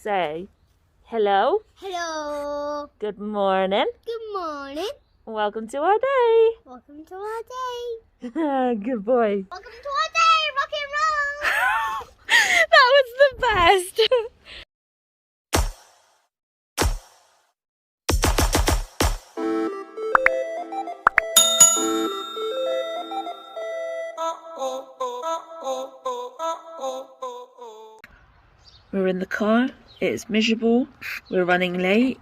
Say hello. Hello. Good morning. Good morning. Welcome to our day. Welcome to our day. Good boy. Welcome to our day. Rock and roll. That was the best. We're in the car. It's miserable. We're running late.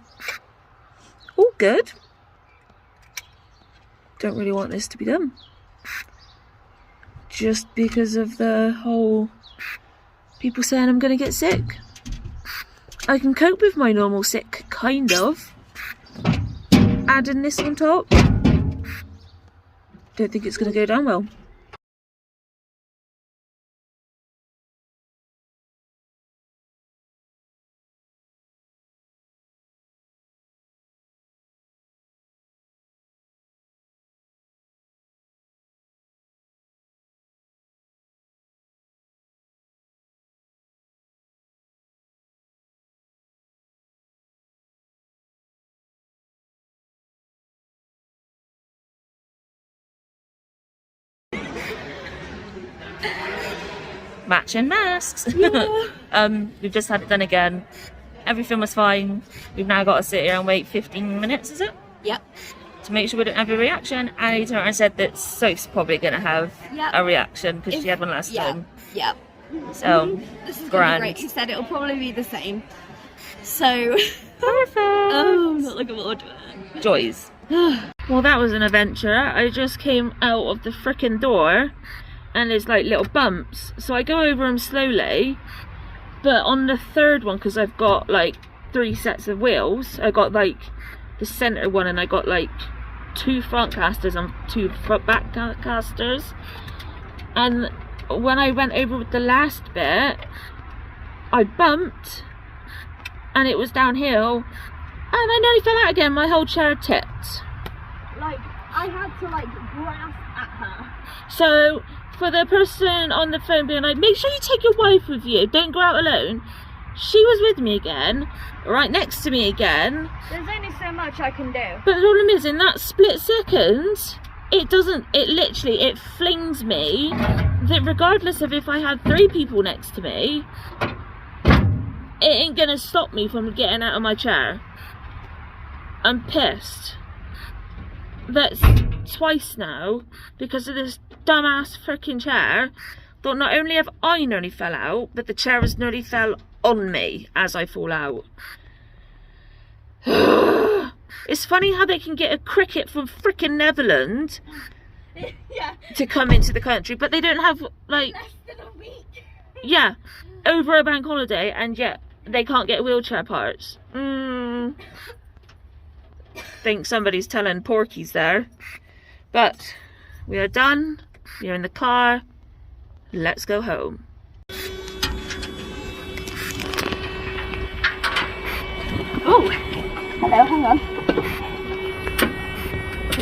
All good. Don't really want this to be done. Just because of the whole people saying I'm going to get sick. I can cope with my normal sick, kind of. Adding this on top, don't think it's going to go down well. Matching masks. Yeah. We've just had it done again. Everything was fine. We've now got to sit here and wait 15 minutes, is it? Yep. To make sure we don't have a reaction. And he turned around and said that Soph's probably going to have a reaction because she had one last time. Yep. So, this is grand. Great. He said it'll probably be the same. So, perfect. Oh, I'm not looking forward to it. Joys. Well, that was an adventure. I just came out of the frickin' door and there's like little bumps. So I go over them slowly. But on the third one, because I've got like 3 sets of wheels, I got like the centre one and I got like 2 front casters and 2 front back casters. And when I went over with the last bit, I bumped and it was downhill and I nearly fell out again. My whole chair tipped. Like, I had to like grasp at her. So for the person on the phone being like, make sure you take your wife with you, don't go out alone, she was with me again, right next to me again. There's only so much I can do. But the problem is, in that split second, it flings me that regardless of if I had 3 people next to me, it ain't gonna stop me from getting out of my chair. I'm pissed. That's twice now because of this dumbass freaking chair. Thought not only have I nearly fell out, but the chair has nearly fell on me as I fall out. It's funny how they can get a cricket from freaking Netherlands to come into the country, but they don't have like Less than a week. over a bank holiday, and yet they can't get wheelchair parts. Think somebody's telling porkies there. But we are done. You're in the car. Let's go home. Oh, hello, hang on.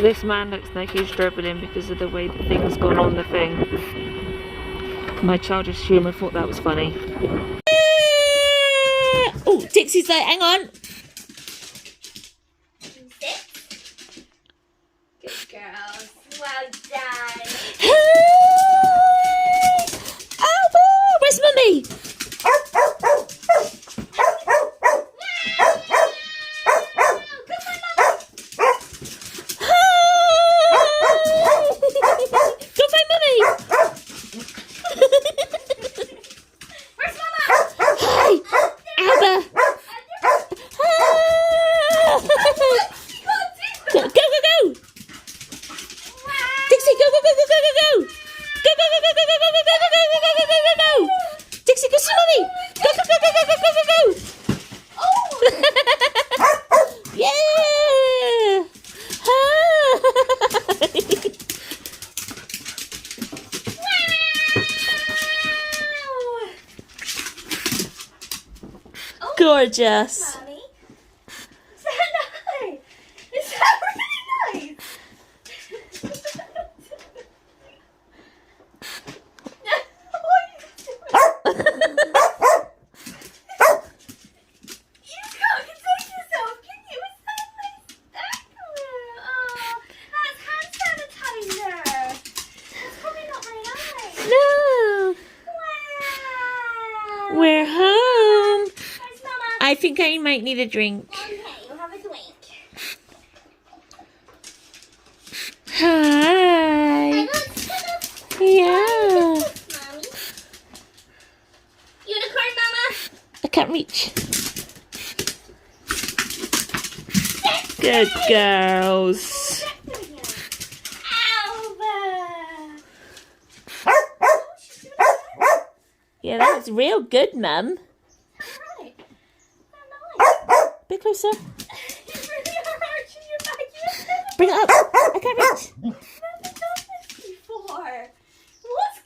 This man looks like he's struggling because of the way the thing's gone on the thing. My childish humour thought that was funny. Oh, Dixie's there, hang on. Good girls. Well done. Hey! Albert! Where's Mummy? Gorgeous. Mommy. Is that nice? Is that really nice? What are you doing? I think I might need a drink. Okay, you'll have a drink. Hi. Yeah. Mommy. Unicorn, Mama. I can't reach. Good girls. Yeah, that was real good, Mum. Right. Bit closer. You really are arching your back. Bring it up. I can't reach. You've never done this before. What's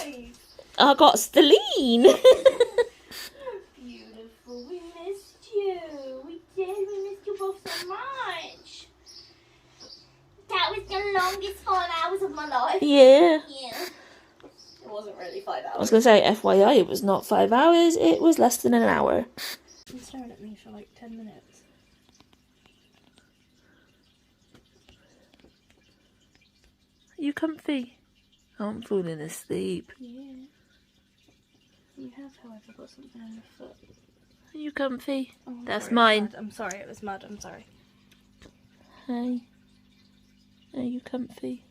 going on? I got Stelline. You're beautiful. We missed you. We did. We missed you both so much. That was the longest 5 hours of my life. Yeah. Yeah. It wasn't really 5 hours. I was going to say, FYI, it was not 5 hours. It was less than an hour. You're staring at me for like 10 minutes. Are you comfy? I'm falling asleep. Yeah. You have, however, got something on your foot. Are you comfy? Oh, That's sorry, mine. I'm sorry, it was mud. I'm sorry. Hi. Are you comfy?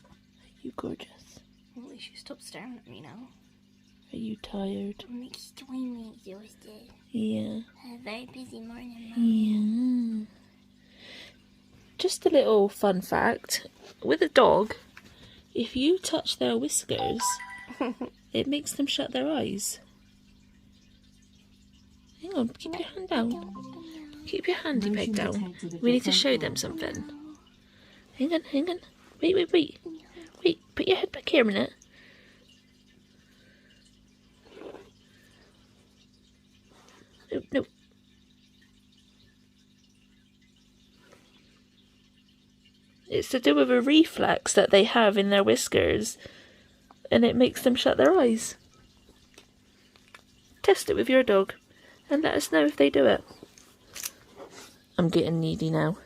Are you gorgeous? Well, at least you stopped staring at me now. Are you tired? I'm extremely exhausted. Yeah. Had a very busy morning, Yeah. Mum. Just a little fun fact. With a dog, if you touch their whiskers, it makes them shut their eyes. Hang on, keep your hand down. Keep your handy peg down. We need to show them something. Hang on, hang on. Wait, wait, wait. Wait, put your head back here a minute. No, no. It's to do with a reflex that they have in their whiskers, and it makes them shut their eyes. Test it with your dog, and let us know if they do it. I'm getting needy now.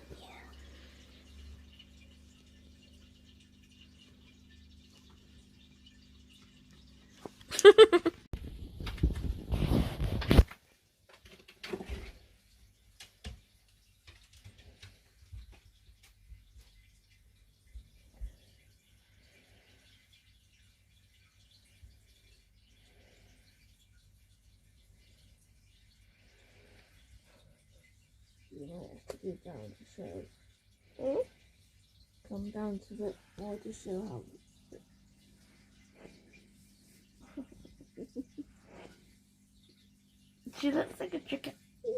Come down to show. Come down to the wall to show how. She looks like a chicken. Yeah.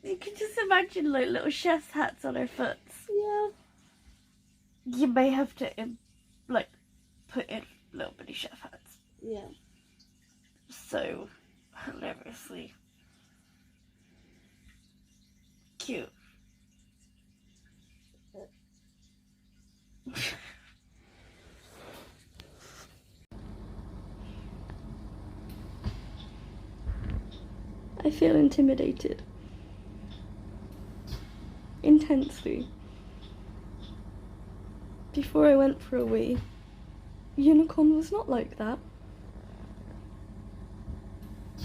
You can just imagine like little chef's hats on her foot. Yeah. You may have to like put in little bitty chef hats. Yeah. So hilariously cute. I feel intimidated. Intensely. Before I went for a wee, unicorn was not like that.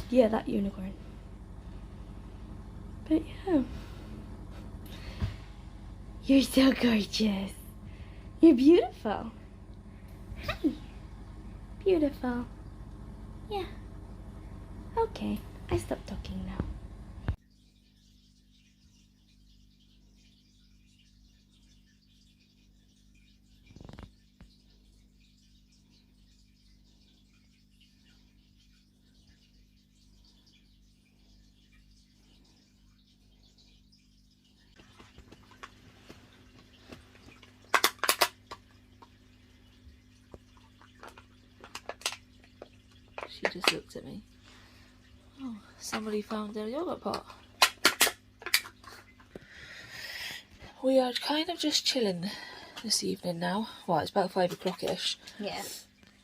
Yeah, that unicorn. But yeah. You're so gorgeous. You're beautiful. Hi. Beautiful. Yeah. Okay, I stopped talking now. She just looked at me. Oh, somebody found their yogurt pot. We are kind of just chilling this evening now. Well, it's about 5 o'clock-ish. Yeah.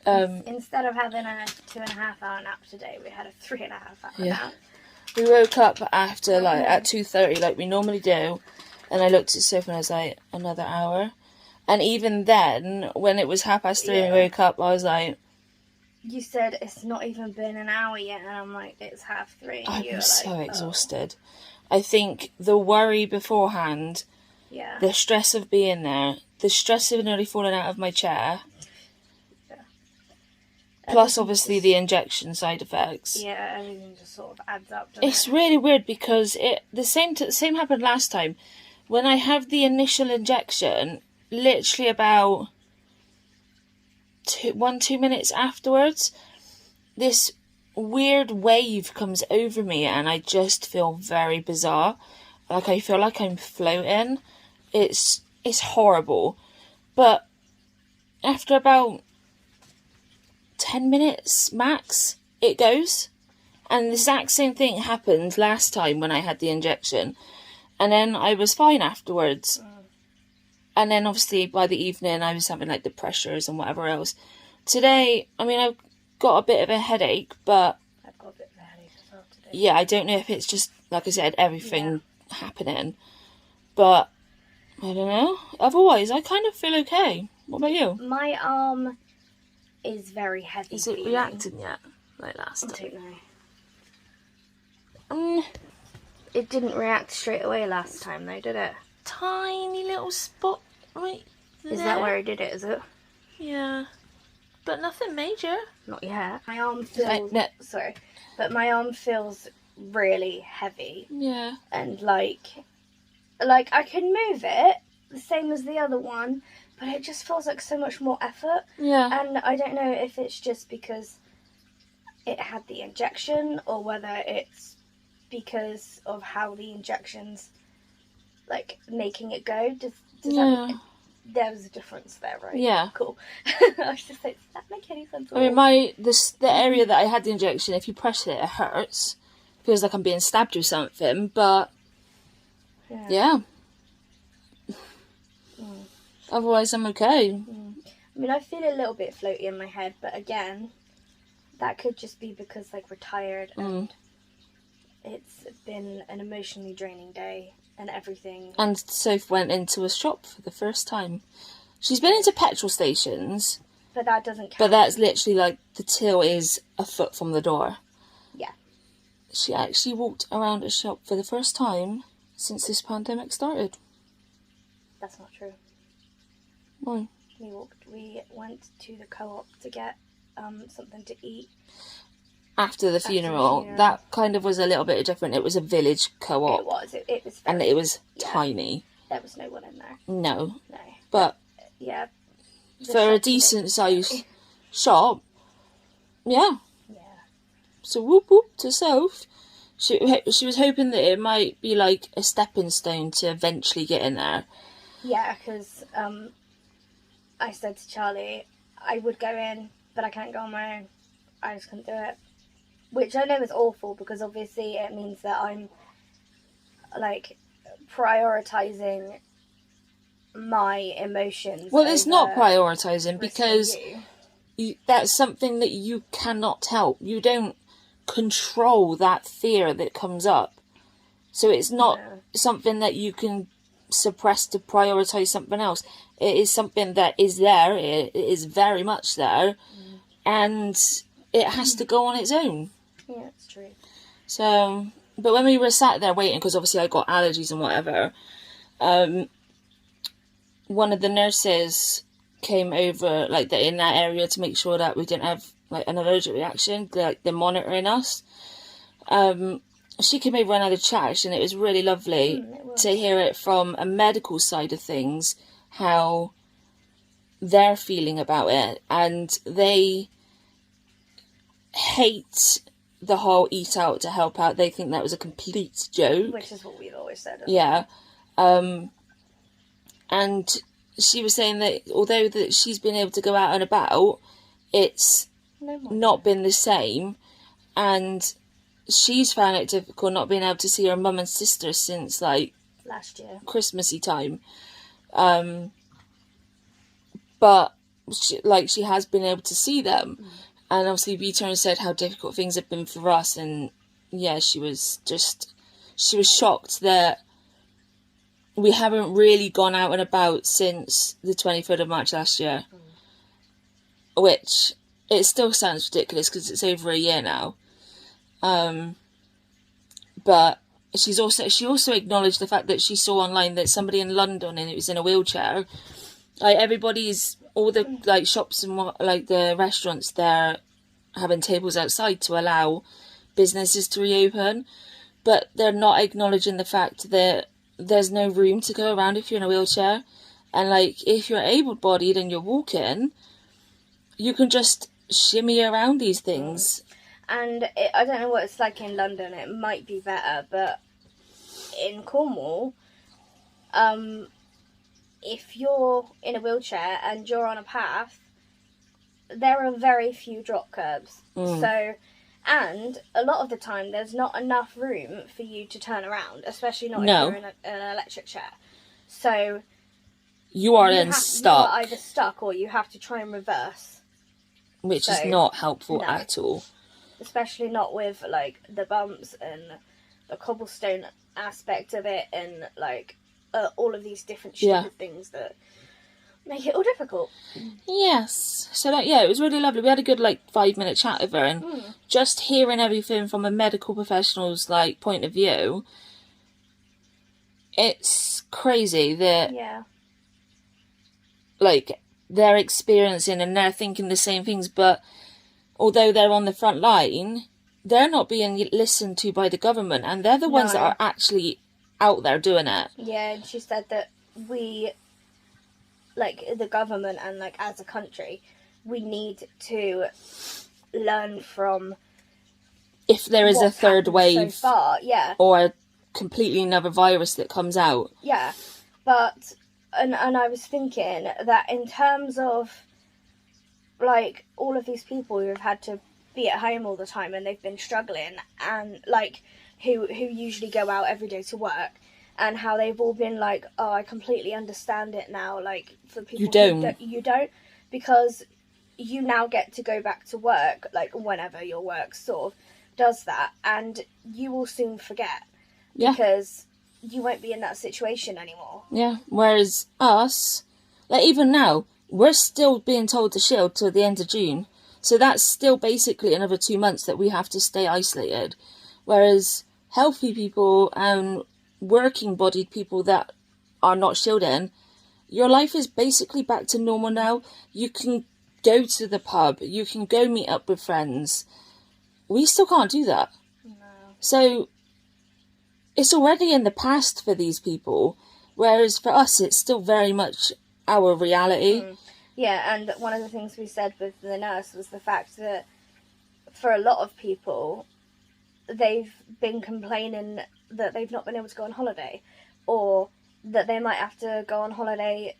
Um, Instead of having a 2.5 hour nap today, we had a 3.5 hour nap. We woke up after like at 2:30 like we normally do, and I looked at Sophie and I was like, another hour. And even then, when it was 3:30 and we woke up, I was like... You said it's not even been an hour yet, and I'm like, it's 3:30. And I was so exhausted. I think the worry beforehand, the stress of being there, the stress of nearly falling out of my chair, plus obviously the injection side effects. Yeah, everything just sort of adds up. It's really weird because the same happened last time. When I had the initial injection, literally about 2 minutes afterwards, this weird wave comes over me and I just feel very bizarre. Like I feel like I'm floating. It's horrible. But after about 10 minutes max, it goes. And the exact same thing happened last time when I had the injection. And then I was fine afterwards. And then obviously by the evening I was having like the pressures and whatever else. Today, I mean, I've got a bit of a headache, but... I've got a bit of a headache as well today. Yeah, I don't know if it's just, like I said, everything happening. But, I don't know. Otherwise, I kind of feel okay. What about you? My arm is very heavy. Is it reacting yet? Like last time? I don't know. It didn't react straight away last time though, did it? Tiny little spot right there. Is that where it did it, is it? Yeah. But nothing major. Not yet. My arm feels... Sorry. But my arm feels really heavy. Yeah. And like I can move it, the same as the other one, but it just feels like so much more effort. Yeah. And I don't know if it's just because it had the injection or whether it's because of how the injection's like making it go. Does that there was a difference there, right? Yeah. Cool. I was just like, does that make any sense? I mean, the area that I had the injection, if you press it, it hurts. Feels like I'm being stabbed or something, but yeah. Otherwise, I'm okay. I mean, I feel a little bit floaty in my head, but again, that could just be because like we're tired and it's been an emotionally draining day. And everything. And Soph went into a shop for the first time. She's been into petrol stations. But that doesn't count. But that's literally like the till is a foot from the door. Yeah. She actually walked around a shop for the first time since this pandemic started. That's not true. Why? We went to the co-op to get something to eat. After the funeral, that kind of was a little bit different. It was a village co-op. It was. It was. And it was tiny. There was no one in there. No. No. But for a decent sized shop, yeah. So whoop whoop to Soph. She was hoping that it might be like a stepping stone to eventually get in there. Yeah, because I said to Charlie, I would go in, but I can't go on my own. I just couldn't do it. Which I know is awful because obviously it means that I'm like prioritising my emotions. Well, it's not prioritising because that's something that you cannot help. You don't control that fear that comes up. So it's not something that you can suppress to prioritise something else. It is something that is there. It is very much there. And it has to go on its own. Yeah, it's true. So, but when we were sat there waiting, because obviously I got allergies and whatever, one of the nurses came over, like, in that area to make sure that we didn't have, like, an allergic reaction. Like, they're monitoring us. She came over and had a chat, and it was really lovely to hear it from a medical side of things, how they're feeling about it. And they hate the whole eat out to help out. They think that was a complete joke. Which is what we've always said. Yeah. And she was saying that although that she's been able to go out and about, it's not been the same. And she's found it difficult not being able to see her mum and sister since, like, last year. Christmassy time. But, she has been able to see them. And obviously Vita and said how difficult things have been for us, and yeah, she was shocked that we haven't really gone out and about since the 23rd of March last year. Which, it still sounds ridiculous because it's over a year now. But she also acknowledged the fact that she saw online that somebody in London, and it was in a wheelchair. Like, all the, like, shops and, like, the restaurants, they're having tables outside to allow businesses to reopen. But they're not acknowledging the fact that there's no room to go around if you're in a wheelchair. And, like, if you're able-bodied and you're walking, you can just shimmy around these things. And I don't know what it's like in London. It might be better, but in Cornwall, if you're in a wheelchair and you're on a path, there are very few drop curbs. So, and a lot of the time, there's not enough room for you to turn around, especially not if you're in an electric chair. So, you are then stuck. You are either stuck or you have to try and reverse. Which is not helpful at all. Especially not with, like, the bumps and the cobblestone aspect of it and, like, all of these different stupid things that make it all difficult. Yes. So, like, yeah, it was really lovely. We had a good, like, 5-minute chat with her, and just hearing everything from a medical professional's, like, point of view, it's crazy that, like, they're experiencing and they're thinking the same things, but although they're on the front line, they're not being listened to by the government, and they're the ones that are actually out there doing it. Yeah, and she said that we, like, the government and, like, as a country, we need to learn from if there is a third wave so far, or a completely another virus that comes out. Yeah, but and I was thinking that in terms of, like, all of these people who have had to be at home all the time and they've been struggling, and, like, who usually go out every day to work, and how they've all been like, oh, I completely understand it now, like, for people you don't, because you now get to go back to work, like, whenever your work sort of does that, and you will soon forget, because you won't be in that situation anymore. Yeah, whereas us, like, even now, we're still being told to shield till the end of June. So that's still basically another 2 months that we have to stay isolated. Whereas healthy people and working-bodied people that are not shielding, your life is basically back to normal now. You can go to the pub. You can go meet up with friends. We still can't do that. No. So it's already in the past for these people, whereas for us it's still very much our reality. Yeah, and one of the things we said with the nurse was the fact that for a lot of people, they've been complaining that they've not been able to go on holiday, or that they might have to go on holiday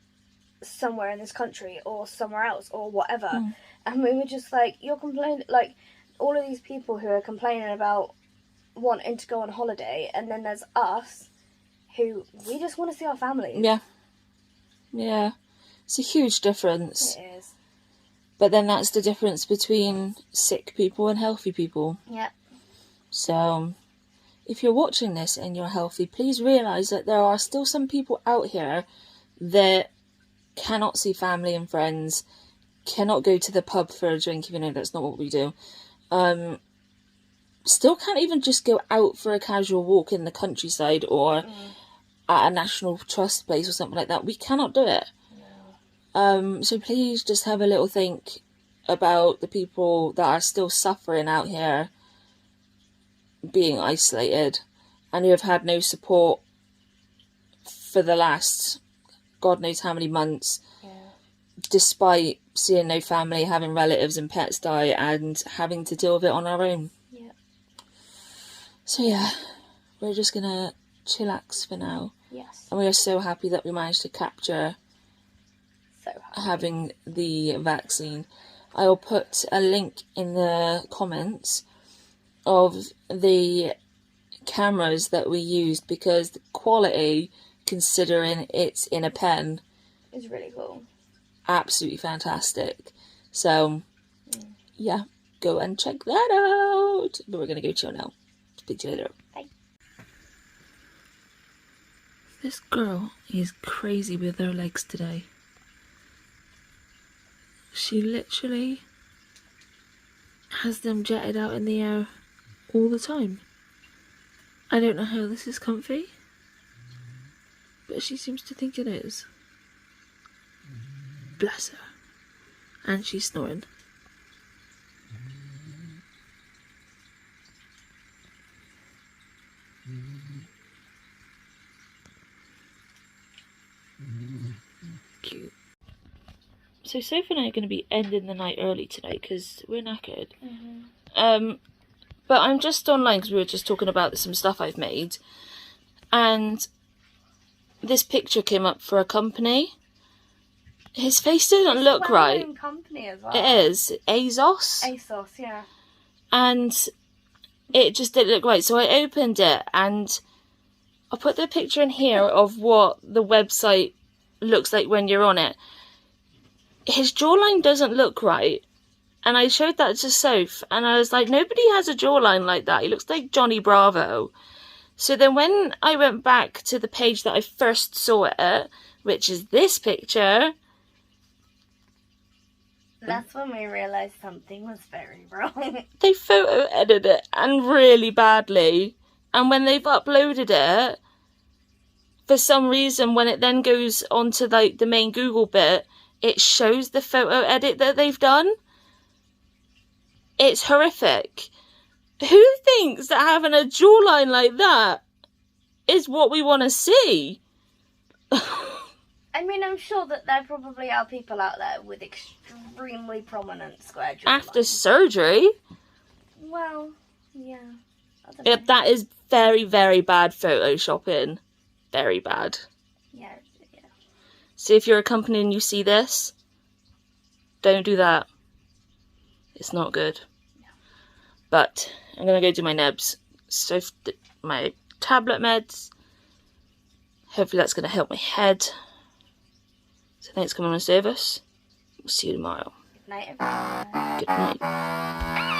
somewhere in this country or somewhere else or whatever. And we were just like, you're complaining, like, all of these people who are complaining about wanting to go on holiday, and then there's us who we just want to see our families. Yeah, it's a huge difference. It is. But then that's the difference between sick people and healthy people. Yeah. So if you're watching this and you're healthy, please realise that there are still some people out here that cannot see family and friends, cannot go to the pub for a drink, even though that's not what we do. Still can't even just go out for a casual walk in the countryside or at a National Trust place or something like that. We cannot do it. No. So please just have a little think about the people that are still suffering out here, being isolated, and who have had no support for the last God knows how many months, despite seeing no family, having relatives and pets die, and having to deal with it on our own. So yeah, we're just gonna chillax for now. Yes. And we are so happy that we managed to capture having the vaccine. I will put a link in the comments of the cameras that we used, because the quality, considering it's in a pen, is really cool. Absolutely fantastic. So yeah, go and check that out. But we're gonna go chill now. Speak to you later. Bye. This girl is crazy with her legs today. She literally has them jetted out in the air all the time. I don't know how this is comfy, but she seems to think it is. Bless her. And she's snoring. Cute. So Sophie and I are going to be ending the night early tonight because we're knackered. But I'm just online because we were just talking about some stuff I've made, and this picture came up for a company. His face doesn't look right. Company as well. It is ASOS. ASOS, yeah. And it just didn't look right, so I opened it, and I'll put the picture in here of what the website looks like when you're on it. His jawline doesn't look right, and I showed that to Soph, and I was like, nobody has a jawline like that. He looks like Johnny Bravo. So then when I went back to the page that I first saw it at, which is this picture, that's when we realised something was very wrong. They photo edited it, and really badly. And when they've uploaded it, for some reason, when it then goes onto like the main Google bit, it shows the photo edit that they've done. It's horrific. Who thinks that having a jawline like that is what we want to see? I mean, I'm sure that there probably are people out there with extremely prominent square jawlines. After surgery? Well, yeah. I don't Yep, know. that is very, very bad photoshopping. Very bad. Yeah, yeah. So if you're a company and you see this, don't do that. It's not good. No. But I'm going to go do my nebs. So my tablet meds. Hopefully that's going to help my head. So thanks for coming on service. We'll see you tomorrow. Good night, everyone. Good night.